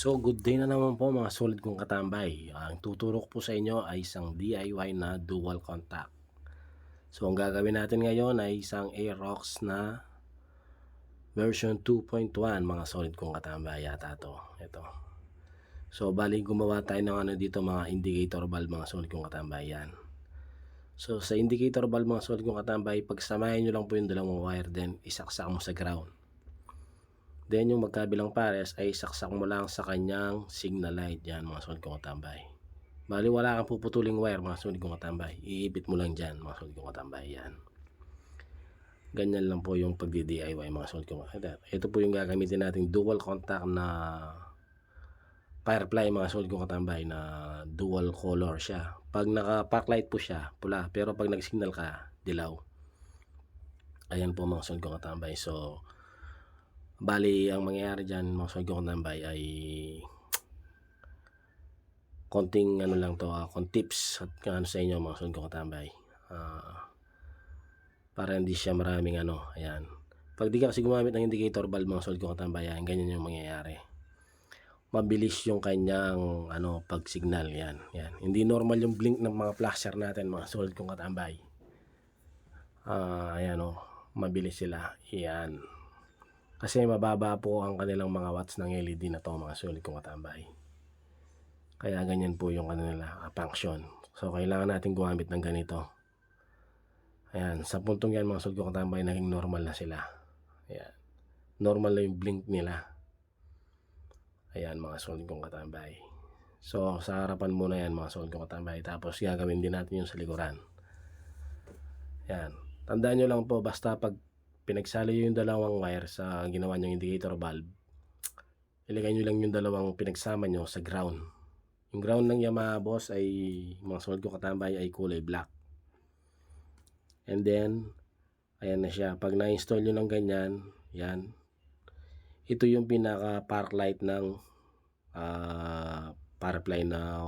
So, good day na naman po mga solid kong katambay. Ang tuturo ko po sa inyo ay isang DIY na dual contact. So, ang gagawin natin ngayon ay isang Aerox na version 2.1 mga solid kong katambay yata to. Ito. So, bali gumawa tayo ng dito mga indicator valve mga solid kong katambay yan. So, sa indicator valve mga solid kong katambay, pagsamahin nyo lang po yung dalawang wire, then isaksak mo sa ground. Then yung magkabilang pares ay saksak mo lang sa kanyang signal light. Yan mga solid kong katambay. Bali wala kang puputuling wire mga solid kong katambay. Iipit mo lang dyan mga solid kong katambay. Yan. Ganyan lang po yung pagdi-DIY mga solid kong katambay. Ito po yung gagamitin nating dual contact na firefly mga solid kong katambay na dual color siya. Pag naka park light po siya pula, pero pag nag-signal ka dilaw. Ayan po mga solid kong katambay. So bali ang mangyayari dyan mga solid kong katambay ay konting lang to, tips at sa inyo mga solid kong katambay, para hindi siya maraming ayan. Pag di ka kasi gumamit ng indicator valve mga solid kong katambay, ayan, ganyan yung mangyayari. Mabilis yung kanyang pag signal. Yan. Hindi normal yung blink ng mga flasher natin mga solid kong katambay. Ayan mabilis sila. Yan. Kasi mababa po ang kanilang mga watts ng LED na to mga solid kong katambay. Kaya ganyan po yung kanila function. So kailangan natin gumamit ng ganito. Ayan, sa puntong yan mga solid kong katambay, naging normal na sila. Ayan. Normal na yung blink nila. Ayan mga solid kong katambay. So sa harapan muna yan mga solid kong katambay. Tapos gagawin din natin yung sa likuran. Ayan. Tandaan nyo lang po, basta pag pinagsali yung dalawang wire sa ginawa nyong indicator valve, ilagay nyo lang yung dalawang pinagsama nyo sa ground. Yung ground ng Yamaha boss ay mga solid kong katambay ay kulay black. And then ayan na siya. Pag na-install nyo ng ganyan, yan, ito yung pinaka park light ng firefly na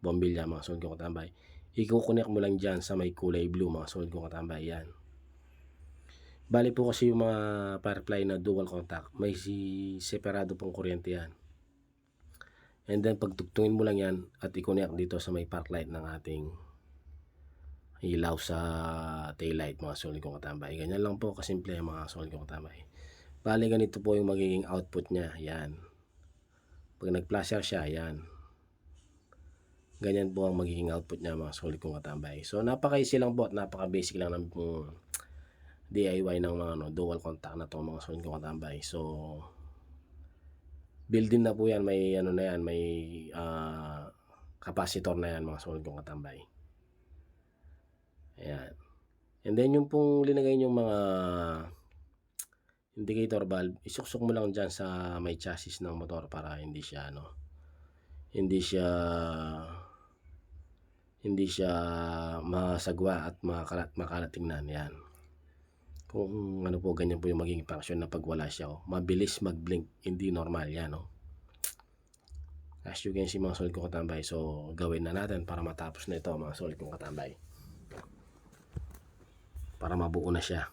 bombilya mga solid kong katambay. I-connect mo lang dyan sa may kulay blue mga solid kong katambay. Yan. Bali po kasi yung mga firefly na dual contact, may separado pong kuryente yan. And then pagtugtungin mo lang yan at i-connect dito sa may park light ng ating ilaw sa tail light mga solid kong katambay. Ganyan lang po kasimple mga solid kong katambay. Bali ganito po yung magiging output niya. Yan. Pag nag-flasher siya, yan. Ganyan po ang magiging output niya mga solid kong katambay. So napaka-easy lang po at napaka-basic lang ng DIY ng mga dual contact na to mga solid kong katambay. So built-in na po yan, may na yan, may capacitor na yan mga solid kong katambay. Ayan. And then yung pong linagay yung mga indicator valve, isuksok mo lang dyan sa may chassis ng motor para hindi siya hindi siya masagwa at makalat tingnan. Yan. Kung po, ganyan po yung magiging function na pag wala siya. Mabilis mag-blink, hindi normal yan. As you can see mga solid kong katambay. So gawin na natin para matapos na ito mga solid kong katambay, para mabuo na siya.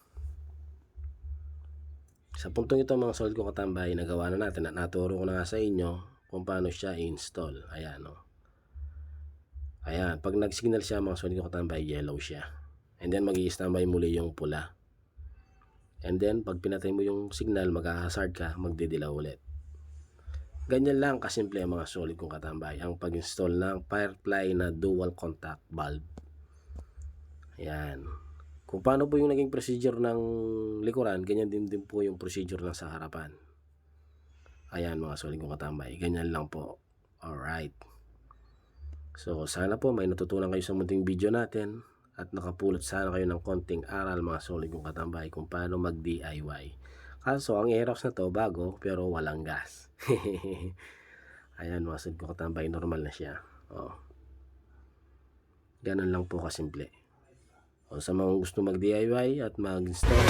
Sa puntong ito mga solid kong katambay, nagawa na natin at naturo ko na nga sa inyo kung paano siya i-install. Ayan Ayan, pag nag-signal siya mga solid kong katambay, yellow siya. And then mag-i-standby muli yung pula. And then pag pinatay mo yung signal, mag-hazard ka, magdidilaw ulit. Ganyan lang kasimple mga solid kong katambay ang pag-install ng firefly na dual contact valve. Ayan. Kung paano po yung naging procedure ng likuran, ganyan din po yung procedure ng sa harapan. Ayan mga solid kong katambay, ganyan lang po. Alright. So sana po may natutunan kayo sa munting video natin at nakapulot sana kayo ng konting aral mga solid kong katambay kung paano mag-DIY. Kaso ang Aerox na to bago pero walang gas. Ayan mga solid kong katambay, normal na siya. Ganun lang po kasimple. Sa mga gusto mag-DIY at mag-install